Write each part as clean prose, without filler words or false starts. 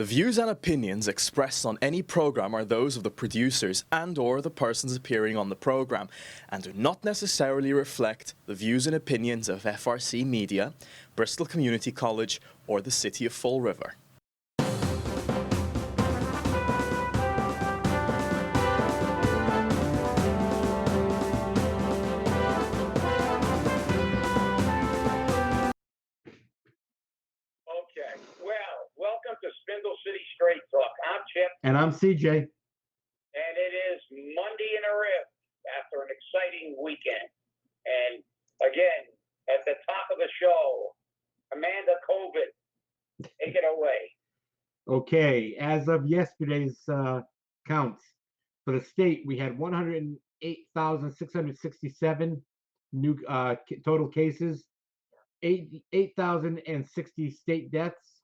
The views and opinions expressed on any program are those of the producers and/or the persons appearing on the program and do not necessarily reflect the views and opinions of FRC Media, Bristol Community College, or the City of Fall River. Welcome to Spindle City Straight Talk. I'm Chip. And I'm CJ. And it is Monday in a rib after an exciting weekend. And again, at the top of the show, Amanda COVID, take it away. Okay, as of yesterday's counts for the state, we had 108,667 new total cases, 8,060 state deaths,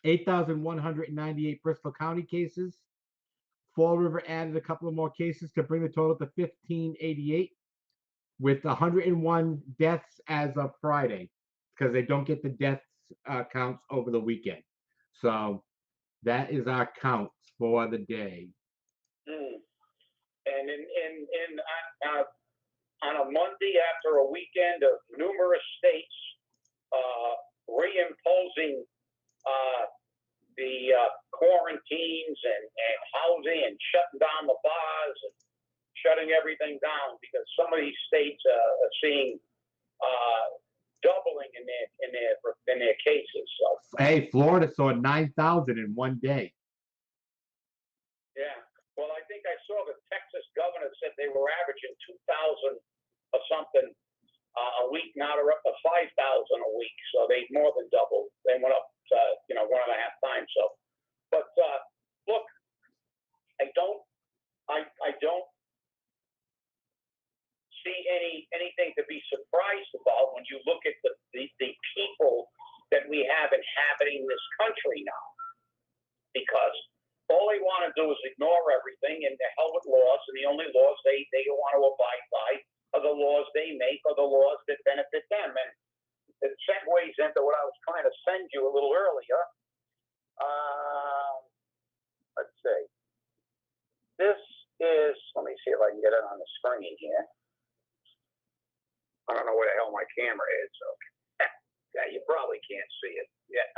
8,198 Bristol County cases. Fall River added a couple of more cases to bring the total to 1,588, with 101 deaths as of Friday, because they don't get the deaths counts over the weekend. So that is our counts for the day. And on a Monday after a weekend of numerous states reimposing the quarantines and housing and shutting down the bars and shutting everything down, because some of these states are seeing doubling in their cases. So hey, Florida saw 9,000 in one day. Yeah, well, I think I saw the Texas governor said they were averaging 2,000 or something a week. Now they're up to 5,000 a week, so they more than doubled. They went up 1.5 times. So, but look, I don't see anything to be surprised about when you look at the people that we have inhabiting this country now, because all they want to do is ignore everything and the hell with laws, and the only laws they want to abide by are the laws they make or the laws that benefit them. And it segues into what I was trying to send you a little earlier. Let's see. This is, let me see if I can get it on the screen here. I don't know where the hell my camera is, so yeah, you probably can't see it. Yeah.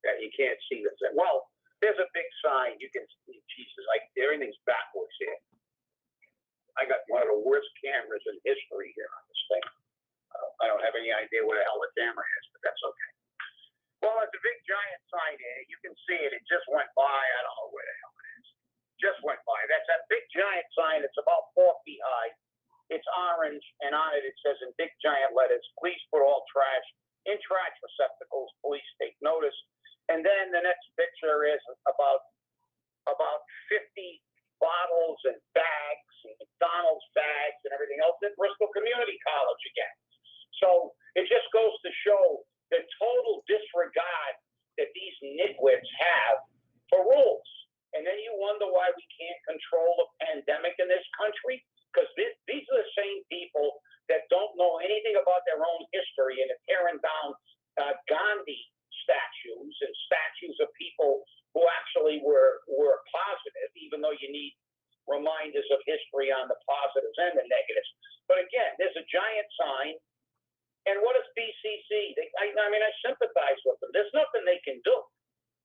Yeah, you can't see this thing. Well, there's a big sign. You can see, Jesus, everything's backwards here. I got one of the worst cameras in history here on this thing. I don't have any idea where the hell the camera is, but that's okay. Well, it's a big giant sign here. You can see it. It just went by. I don't know where the hell it is. Just went by. That's that big giant sign. It's about 4 feet high. It's orange, and on it says in big giant letters, "Please put all trash in trash receptacles. Police take notice." And then the next picture is about 50 bottles and bags, and McDonald's bags and everything else at Bristol Community College again. So it just goes to show the total disregard that these nitwits have for rules. And then you wonder why we can't control the pandemic in this country, because these are the same people that don't know anything about their own history and are tearing down Gandhi statues and statues of people who actually were positive, even though you need reminders of history on the positives and the negatives. But again, there's a giant sign. And what is BCC? I sympathize with them. There's nothing they can do.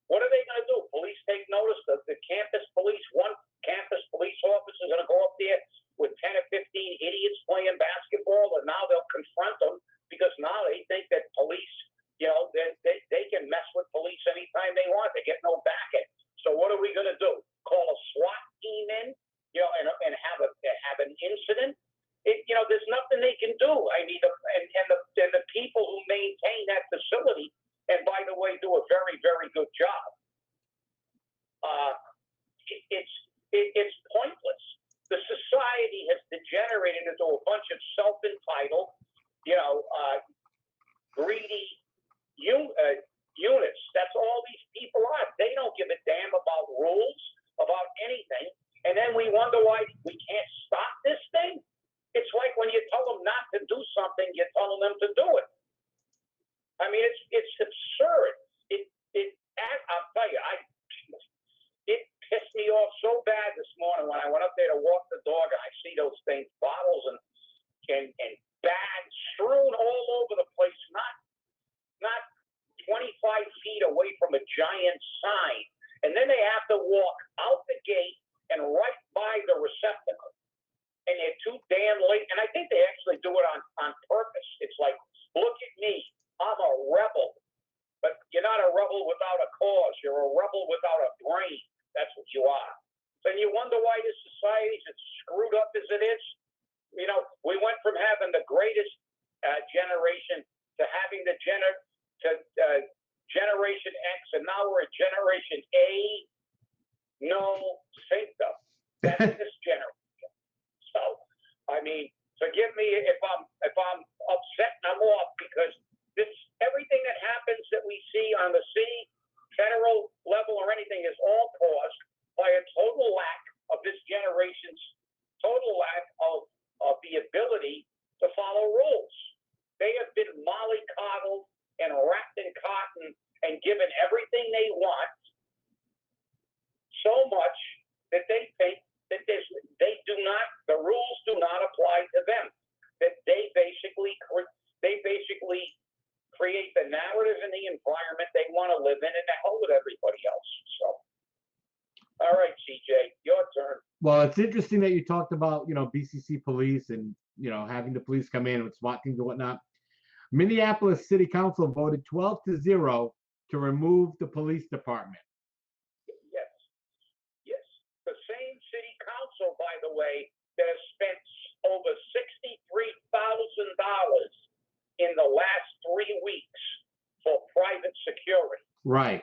What are they going to do? Police take notice that the campus police, one campus police officer is going to go up there with 10 or 15 idiots playing basketball, and now they'll confront them because now they think that police, they can mess with police anytime they want. They get no backing. So what are we going to do? Call a SWAT team in, and have an incident? There's nothing they can do. I mean, and the people who maintain that facility, and by the way, do a very, very good job. It's pointless. The society has degenerated into a bunch of self-entitled, greedy units. That's all these people are. They don't give a damn about rules, about anything. And then we wonder why we can't stop this thing. It's like when you tell them not to do something, you're telling them to do it. I mean, it's absurd. I'll tell you, it pissed me off so bad this morning when I went up there to walk the dog and I see those things, bottles and bags strewn all over the place, not 25 feet away from a giant sign. And then they have to walk out the gate and right by the receptacle. And they're too damn late. And I think they actually do it on purpose. It's like, look at me, I'm a rebel. But you're not a rebel without a cause. You're a rebel without a brain. That's what you are. And you wonder why this society is as screwed up as it is. You know, we went from having the greatest generation to having the Generation X, and now we're at Generation A. No, think though. That's this generation. So, I mean, forgive me if I'm upset and I'm off, because everything that happens that we see on the city, federal level, or anything is all caused by a total lack of this generation's total lack of the ability to follow rules. They have been mollycoddled and wrapped in cotton and given everything they want, so much that they think that the rules do not apply to them. That they basically create the narrative and the environment they want to live in, and the hell with everybody else. So, all right, CJ, your turn. Well, it's interesting that you talked about, BCC police and, having the police come in with SWAT teams and whatnot. Minneapolis City Council voted 12-0 to remove the police department. Yes. The same city council, by the way, that has spent over $63,000 in the last 3 weeks for private security. Right.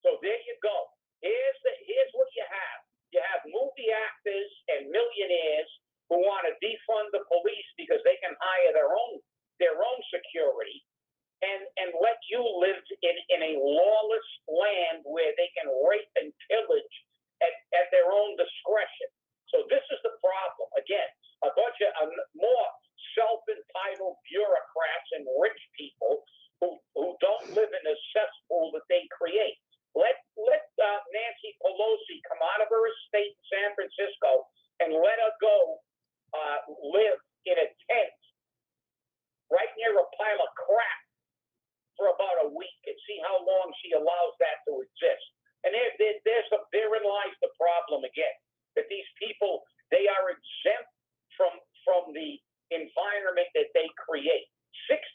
So there you go. Here's what you have. You have movie actors and millionaires who want to defund the police because they can hire their own security and let you live in a lawless land where they can rape and pillage at their own discretion. So this is the problem. Again, a bunch of more self-entitled bureaucrats and rich people who don't live in the cesspool that they create. Let Nancy Pelosi come out of her estate in San Francisco and let her go live in a tent right near a pile of crap for about a week and see how long she allows that to exist. And therein lies the problem again, that these people, they are exempt from the environment that they create. $63,000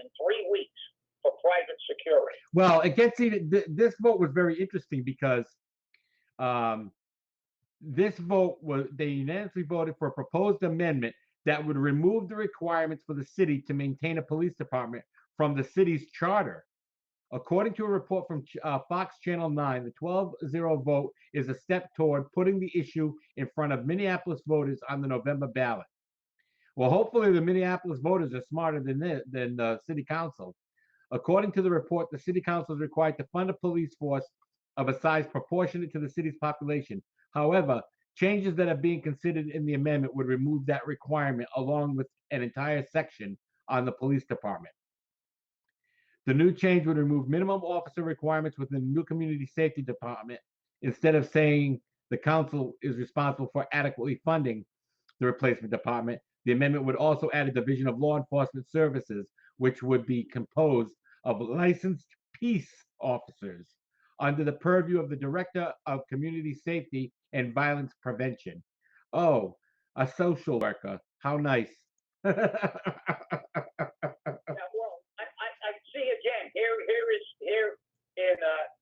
in 3 weeks for private security. Well, it gets even. This vote was very interesting because this vote they unanimously voted for a proposed amendment that would remove the requirements for the city to maintain a police department from the city's charter. According to a report from Fox Channel 9, the 12-0 vote is a step toward putting the issue in front of Minneapolis voters on the November ballot. Well, hopefully the Minneapolis voters are smarter than the city council. According to the report, the city council is required to fund a police force of a size proportionate to the city's population. However, changes that are being considered in the amendment would remove that requirement along with an entire section on the police department. The new change would remove minimum officer requirements within the new community safety department. Instead of saying the council is responsible for adequately funding the replacement department, the amendment would also add a division of law enforcement services, which would be composed of licensed peace officers under the purview of the Director of Community Safety and Violence Prevention. Oh, a social worker. How nice.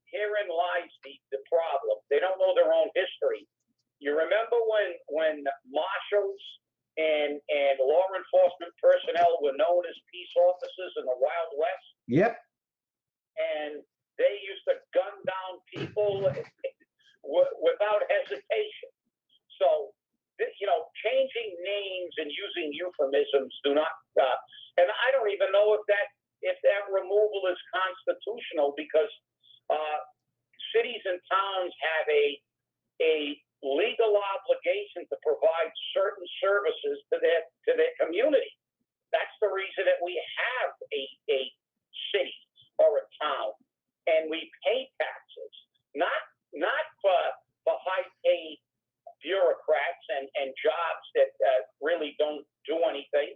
Herein lies the problem. They don't know their own history. You remember when marshals and law enforcement personnel were known as peace officers in the Wild West? Yep. And they used to gun down people without hesitation. So, changing names and using euphemisms do not. And I don't even know if that removal is constitutional, because cities and towns have a legal obligation to provide certain services to their community. That's the reason reason that we have a city or a town, and we pay taxes, not for high-paid bureaucrats and jobs that really don't do anything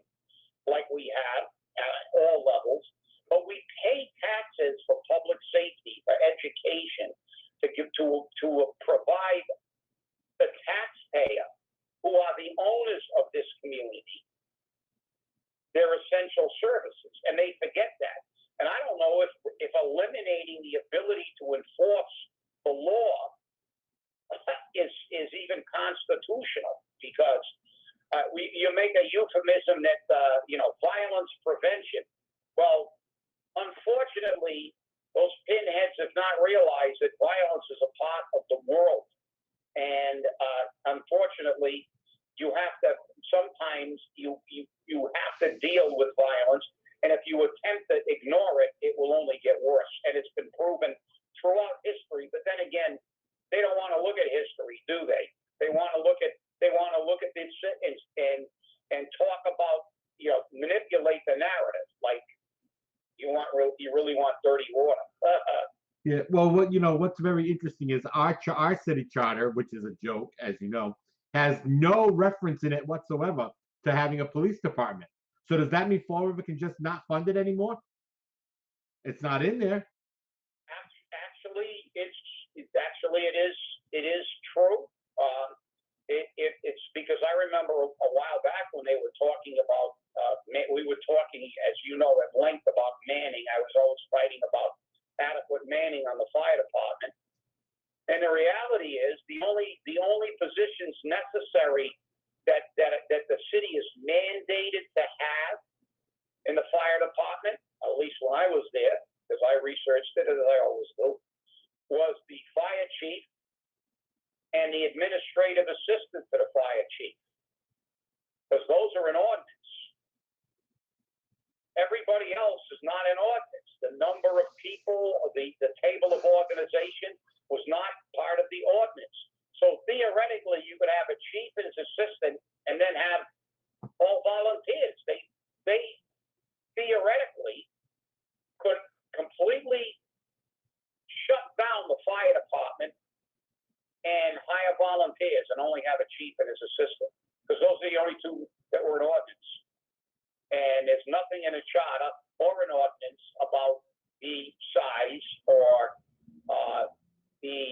like we have at all levels, but we pay taxes for public safety, for education, to provide the taxpayer, who are the owners of this community, their essential services, and they forget that. And I don't know if eliminating the ability to enforce the law is even constitutional, because you make a euphemism that violence prevention. Well, unfortunately, those pinheads have not realized that violence is a part of the world, and unfortunately, sometimes you have to deal with violence, and if you attempt to ignore it, it will only get worse. And it's been proven throughout history. But then again, they don't want to look at history, do they? They want to look at this and talk about, manipulate the narrative, like you really want dirty water. Yeah, well, what's very interesting is our city charter, which is a joke, as you know, has no reference in it whatsoever to having a police department. So does that mean Fall River can just not fund it anymore? It's not in there. Actually, it is true. It's because I remember a while back when they were talking about, we were talking, as you know, at length about manning. I was always fighting about adequate manning on the fire department. And the reality is the only positions necessary that the city is mandated to have in the fire department, at least when I was there, because I researched it as I always do, was the fire chief and the administrative assistant to the fire chief, because those are an ordinance. Everybody else is not an ordinance. The number of people, the table of organization was not part of the ordinance. So theoretically, you could have a chief and his assistant and then have all volunteers. They theoretically could completely shut down the fire department and hire volunteers and only have a chief and his assistant, because those are the only two that were an ordinance. And there's nothing in a charter or an ordinance about the size or the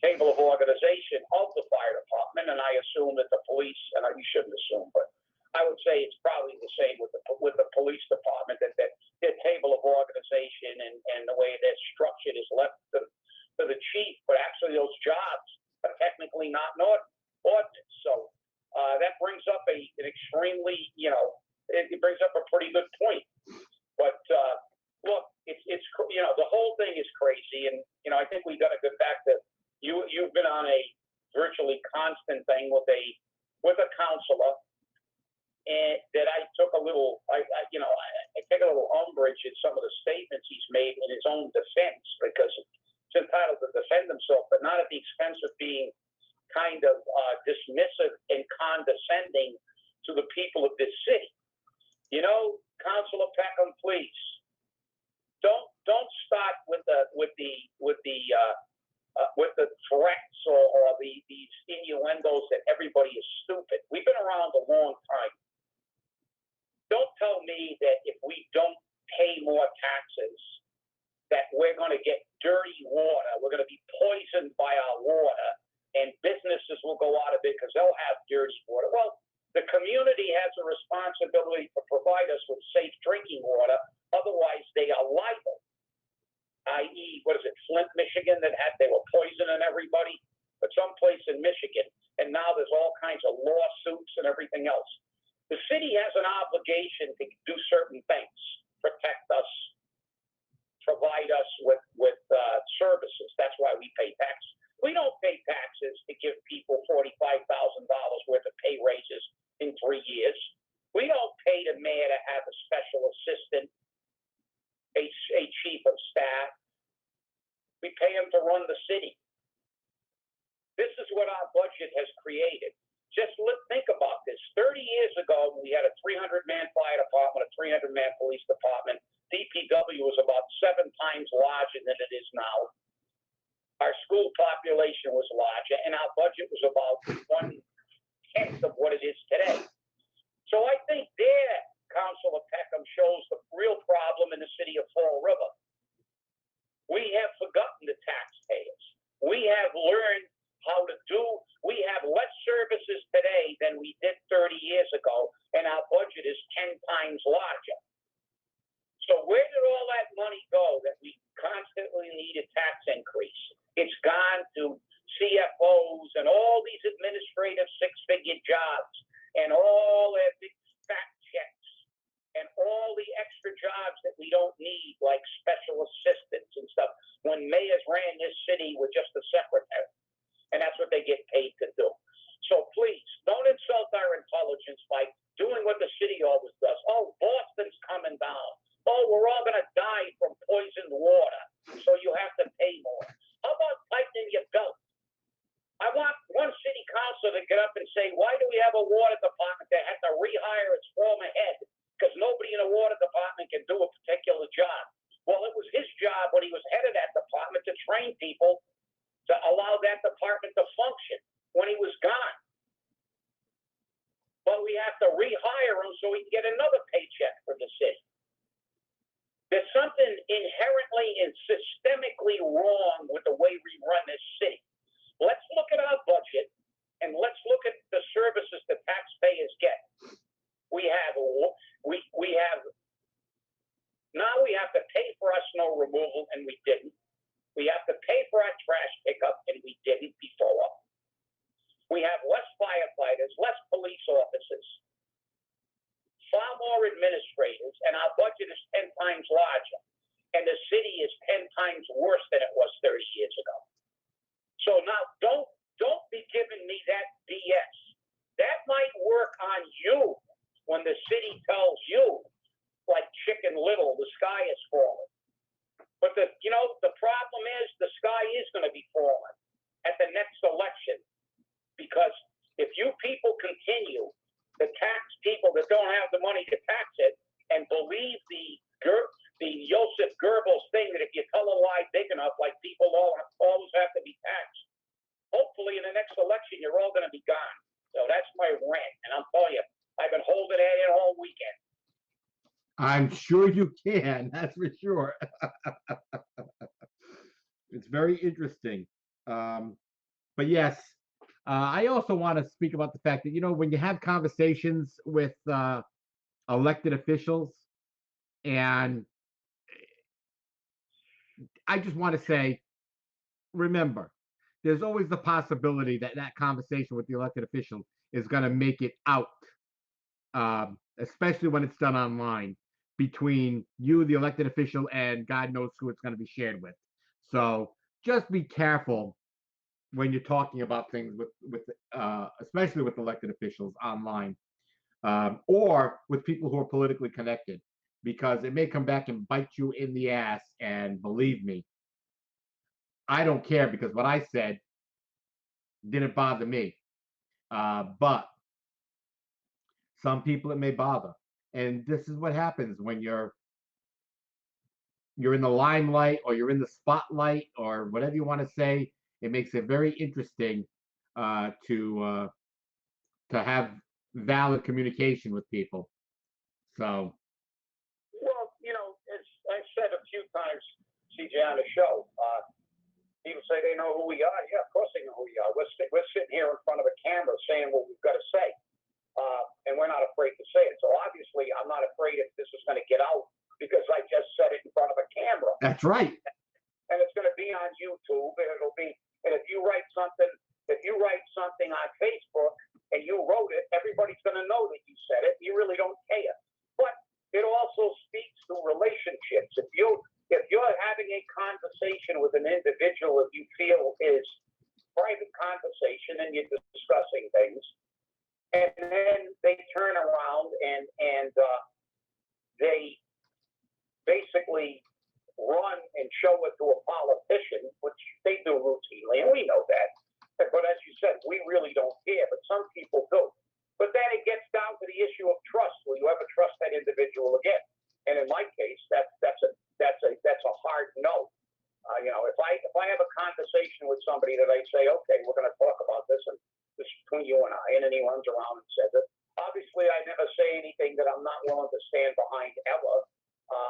table of organization of the fire department. And I assume that the police, and you shouldn't assume, but I would say it's probably the same with the police department, that their table of organization and the way they're structured is left to the chief, but actually those jobs are technically not an ordinance. So that brings up an extremely, it brings up a pretty good point. But look, it's the whole thing is crazy, and I think we got to get back to you've been on a virtually constant thing with a counselor, and that I took a little, I take a little umbrage at some of the statements he's made in his own defense, because it's entitled to defend himself, but not at the expense of being kind of dismissive and condescending to the people of this city. Councilor Peckham, please don't start with the threats or these innuendos that everybody is stupid. We've been around a long time. Don't tell me that if we don't pay more taxes, that we're going to get dirty water. We're going to be poisoned by our water, and businesses will go out of it because they'll have dirty water. Well, the community has a responsibility to provide us with safe drinking water. Otherwise, they are liable. I.e., what is it, Flint, Michigan, they were poisoning everybody, but someplace in Michigan, and now there's all kinds of lawsuits and everything else. The city has an obligation to do certain things, protect us, provide us with services. That's why we pay taxes. We don't pay taxes to give people $45,000 worth of pay raises in 3 years. We don't pay the mayor to have a special assistant, a chief of staff. We pay him to run the city. This is what our budget has created. think about this. 30 years ago, we had a 300-man fire department, a 300-man police department. DPW was about 7 times larger than it is now. Our school population was larger, and our budget was about 1/10 of what it is today. So I think there, Councilor Peckham shows the real problem in the city of Fall River. We have forgotten the taxpayers. We have learned how to we have less services today than we did 30 years ago, and our budget is 10 times larger. So where did all that money go that we constantly need a tax increase? It's gone to CFOs and all these administrative 6-figure jobs and all their big fat checks and all the extra jobs that we don't need, like special assistants and stuff, when mayors ran this city with just a secretary. And that's what they get paid to do. So please, don't insult our intelligence by doing what the city always does. Oh, Boston's coming down. Oh, we're all going to die from poisoned water, so you have to pay more. How about tightening your belt? I want one city council to get up and say, why do we have a water department that had to rehire its former head? Because nobody in the water department can do a particular job. Well, it was his job when he was head of that department to train people to allow that department to function when he was gone. But we have to rehire him so we can get another paycheck from the city. There's something inherently and systemically wrong with the way we run this city. Let's look at our budget and let's look at the services the taxpayers get. Now we have to pay for our snow removal, and we didn't. We have to pay for our trash pickup, and we didn't before. We have less firefighters, less police officers, far more administrators, and our budget is 10 times larger. And the city is 10 times worse than it was 30 years ago. So now don't be giving me that BS. That might work on you when the city tells you, like Chicken Little, the sky is falling. But the problem is the sky is going to be falling at the next election, because if you people continue to tax people that don't have the money to tax it and believe the Joseph Goebbels thing that if you tell a lie big enough, like people always have to be taxed, hopefully in the next election you're all going to be gone. So that's my rant, and I'm telling you, I've been holding it in all weekend. I'm sure you can. That's for sure. It's very interesting. But yes, I also want to speak about the fact that, when you have conversations with elected officials, and I just want to say, remember, there's always the possibility that that conversation with the elected official is going to make it out, especially when it's done online, between you, the elected official, and God knows who it's going to be shared with. So just be careful when you're talking about things with especially with elected officials online, or with people who are politically connected, because it may come back and bite you in the ass. And believe me, I don't care, because what I said didn't bother me. But some people it may bother. And this is what happens when you're in the limelight, or you're in the spotlight, or whatever you want to say. It makes it very interesting to have valid communication with people. So, well, as I've said a few times, CJ, on the show, people say they know who we are. Yeah, of course they know who we are. We're sitting here in front of a camera saying what we've got to say, and we're not afraid to say it. So obviously, I'm not afraid if this is going to get out, because I just said it in front of a camera. that's right. And it's going to be on YouTube, and and if you write something on Facebook and you wrote it, everybody's going to know that you said it. You really don't care. But it also speaks to relationships. If you're having a conversation with an individual that you feel is private conversation, and you're discussing things, and then they turn around and they basically run and show it to a politician, which they do routinely, and we know that. But as you said, we really don't care, but some people do. But then it gets down to the issue of trust. Will you ever trust that individual again? And in my case, that's a hard no. If I have a conversation with somebody that I say, okay, we're going to talk about this, and this is between you and I, and then he runs around and says it. Obviously, I never say anything that I'm not willing to stand behind ever.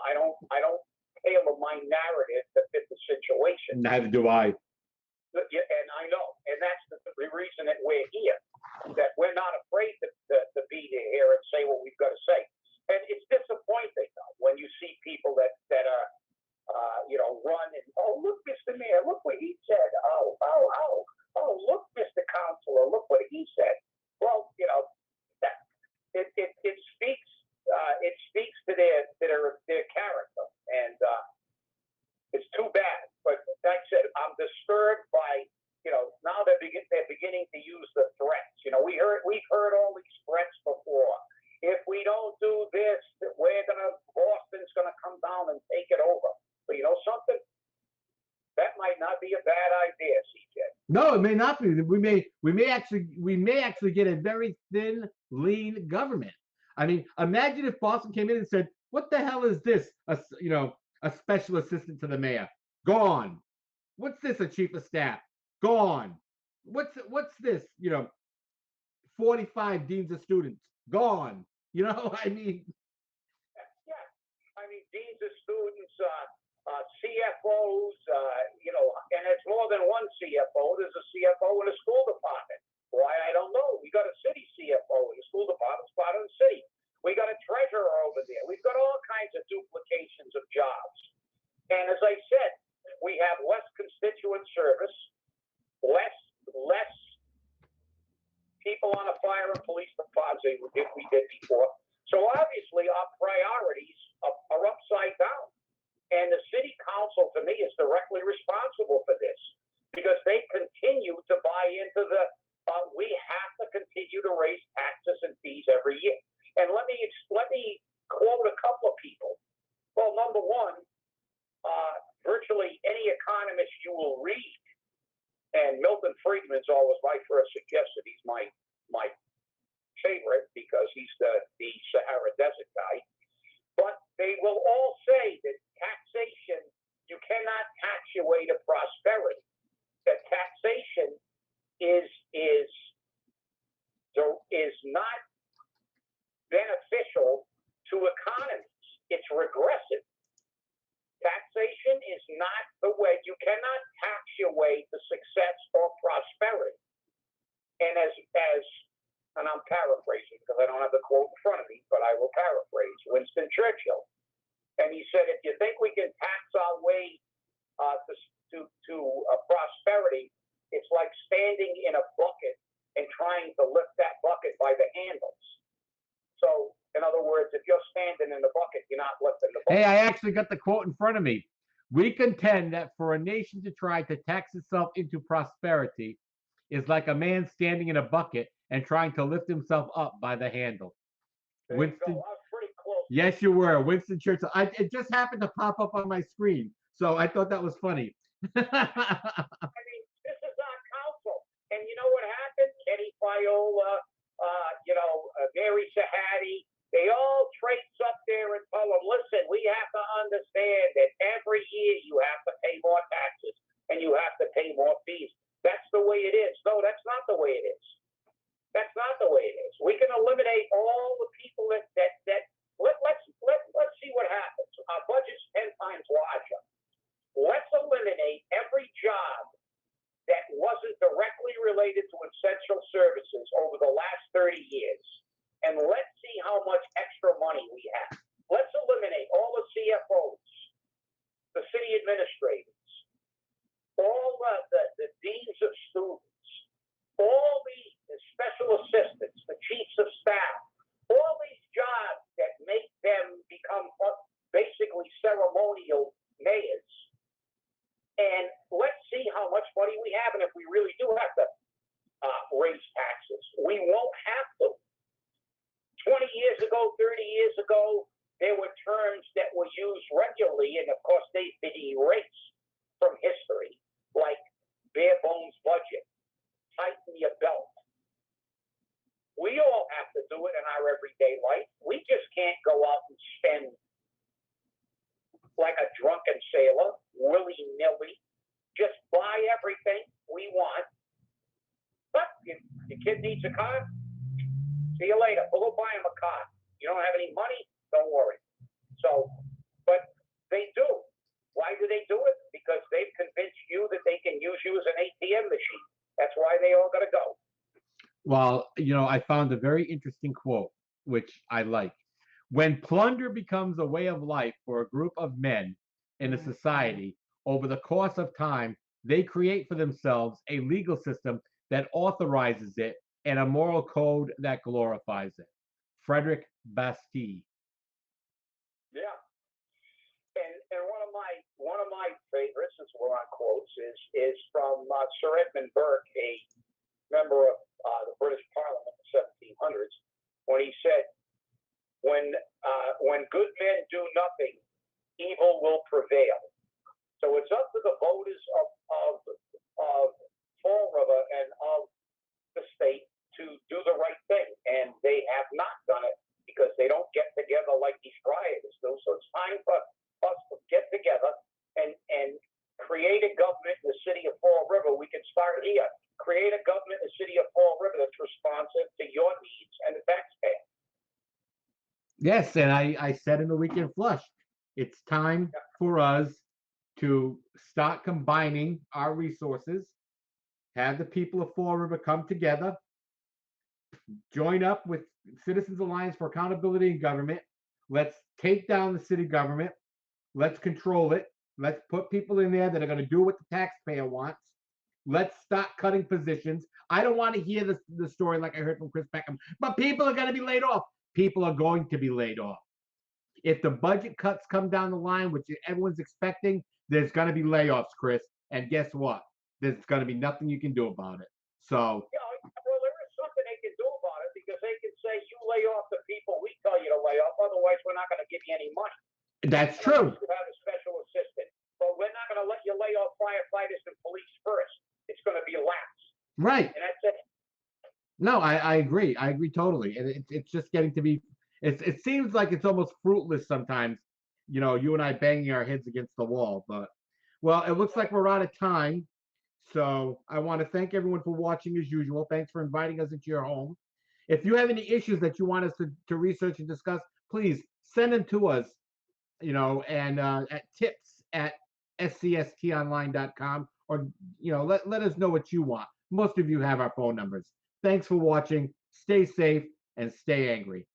I don't tailor my narrative to fit the situation. Neither do I. And I know, and that's the reason that we're here, that we're not afraid to be here and say what we've got to say. And it's disappointing though, when you see people that are, run and, oh, look, Mr. Mayor, look what he said. Oh, look, Mr. Councilor, look what he said. Well, that it speaks to their character, and it's too bad. But like I said, I'm disturbed by, now they're beginning to use the threats. We've heard all these threats before. If we don't do this, Boston's gonna come down and take it over. But you know something? That might not be a bad idea, CJ. No, it may not be. We may actually get a very thin, lean government. I mean, imagine if Boston came in and said, "What the hell is this? A special assistant to the mayor, gone. What's this? A chief of staff, gone. What's this? 45 deans of students, gone. I mean." Yeah. I mean, deans of students, CFOs, and it's more than one CFO. There's a CFO in the school department. Why, I don't know. We got a city CFO in the school department's part of the city. We got a treasurer over there. We've got all kinds of duplications of jobs. And as I said, we have less constituent service, less people on the fire and police departments than we did before. So obviously our priorities are upside down. And the city council, to me, is directly responsible for this because they continue to buy into we have to continue to raise taxes and fees every year. And let me quote a couple of people. Well, number one, virtually any economist you will read, and Milton Friedman's always my first suggestion. He's my favorite because he's the Sahara Desert guy. But they will all say that taxation, you cannot tax your way to prosperity. That taxation is not beneficial to economies. It's regressive. Taxation is not the way. You cannot tax your way to success or prosperity. And and I'm paraphrasing because I don't have the quote in front of me, but I will paraphrase Winston Churchill. And he said, if you think we can tax our way to prosperity, it's like standing in a bucket and trying to lift that bucket by the handles. So, in other words, if you're standing in the bucket, you're not lifting the bucket. Hey, I actually got the quote in front of me. We contend that for a nation to try to tax itself into prosperity is like a man standing in a bucket and trying to lift himself up by the handle. Winston, I was pretty close. Yes, you were. Winston Churchill. It just happened to pop up on my screen, so I thought that was funny. I mean, this is our council. And you know what happened? Eddie Fiola, Mary Sahadi, they all trace up there and tell them, listen, we have to understand that every year you have to pay more taxes and you have to pay more fees. That's the way it is. No, that's not the way it is. That's not the way it is. We can eliminate all the people let's see what happens. Our budget's 10 times larger. Let's eliminate every job that wasn't directly related to essential services over the last 30 years. And let's see how much extra money we have. Let's eliminate all the CFOs, the city administrators, all the deans of students, all the special assistants, the chiefs of staff, all these jobs that make them become basically ceremonial mayors. And let's see how much money we have. And if we really do have to raise taxes, we won't have to. 20 years ago, 30 years ago, there were terms that were used regularly, and of course they've been erased from history, like bare bones budget, tighten your belt. We all have to do it in our everyday life. We just can't go out and spend like a drunken sailor, willy-nilly, just buy everything we want. But your kid needs a car, see you later. We'll go buy him a car. You don't have any money, don't worry. So, but they do. Why do they do it? Because they've convinced you that they can use you as an ATM machine. That's why they all got to go. Well, I found a very interesting quote, which I like. When plunder becomes a way of life for a group of men in a society, over the course of time, they create for themselves a legal system that authorizes it and a moral code that glorifies it. Frederick Bastille. Yeah. And one of my favorites, since we're on quotes, is from Sir Edmund Burke, a member of the British Parliament in the 1700s, when he said, when good men do nothing, evil will prevail. So it's up to the voters of Fall River and of the state to do the right thing, and they have not done it because they don't get together like these rioters do. So it's time for us to get together and create a government in the city of Fall River. We can start here. Create a government in the city of Fall River that's responsive to your needs and the taxpayer. Yes, and I said in the Weekend Flush, it's time for us to start combining our resources, have the people of Fall River come together, join up with Citizens Alliance for Accountability in Government. Let's take down the city government. Let's control it. Let's put people in there that are going to do what the taxpayer wants. Let's start cutting positions. I don't want to hear the story like I heard from Chris Beckham, but people are going to be laid off. People are going to be laid off. If the budget cuts come down the line, which everyone's expecting, there's going to be layoffs, Chris. And guess what? There's going to be nothing you can do about it. So, well, there is something they can do about it, because they can say, you lay off the people we tell you to lay off, otherwise we're not going to give you any money. That's true. You have a special assistant, but we're not going to let you lay off firefighters and police first. It's going to be lax. Right. And that's it. No, I agree. I agree totally. And it's just getting to be, it seems like it's almost fruitless sometimes, you and I banging our heads against the wall. But, well, it looks like we're out of time. So I want to thank everyone for watching as usual. Thanks for inviting us into your home. If you have any issues that you want us to research and discuss, please send them to us, and at tips@scstonline.com, or, let us know what you want. Most of you have our phone numbers. Thanks for watching. Stay safe and stay angry.